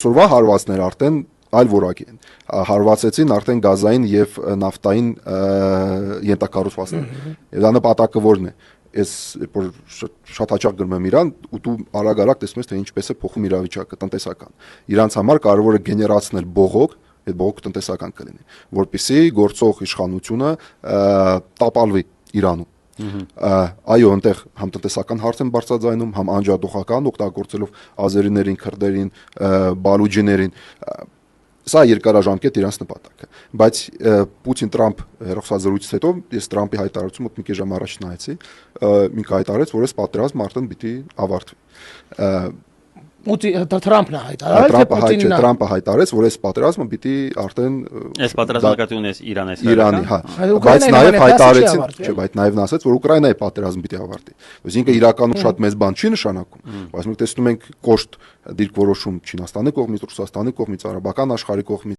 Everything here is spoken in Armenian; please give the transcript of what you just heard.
Այսօրվա հարվածներ արդեն այլ որակի են։ Հարվածեցին արդեն գազային եւ նավթային ենթակառուցվածքներ։ Եվ դա նպատակը որն է։ Ես որ շատ հաճախ գնում եմ Իրան ու դու արագ-արագ տեսնում ես թե ինչպես է փոխում իրավիճակը տնտեսական։ Իրանց համար կարևոր է գեներացնել բողոք, այդ բողոքը տնտեսական կլինի, որպեսզի գործող իշխանությունը տապալվի Իրանում։ Այո, այնտեղ համ տնտեսական հարց են բարձրաձայնում, համ անջատողական օգտագործելով ազերիներին, քրդերին, բալուջիներին, սա երկարաժամկետ իրանց նպատակը։ Բայց Պուտին-Տրամփ հերոսազրույցից հետո ես Տրամփի հայտարարությունը մի քիչ ժամ առաջ նայեցի, ինքը հայտարարեց, որ այս պատերազմը արդեն պիտի ավարտվի։ Տրամփն է հայտարարել, թե Պուտինն է։ Տրամփը հայտարարեց, որ այս պատերազմը պիտի արդեն այս պատերազմը նկատի ունես Իրանի, հա, բայց նաև հայտարարեցին, չէ, բայց նաև նա ասաց, որ Ուկրաինայի պատերազմը պիտի ավարտի։ Այսինքն իրականում շատ մեծ բան չի նշանակում, բայց մենք տեսնում ենք կոշտ դիրքորոշում Չինաստանի կողմից, Ռուսաստանի կողմից, արաբական աշխարհի կողմից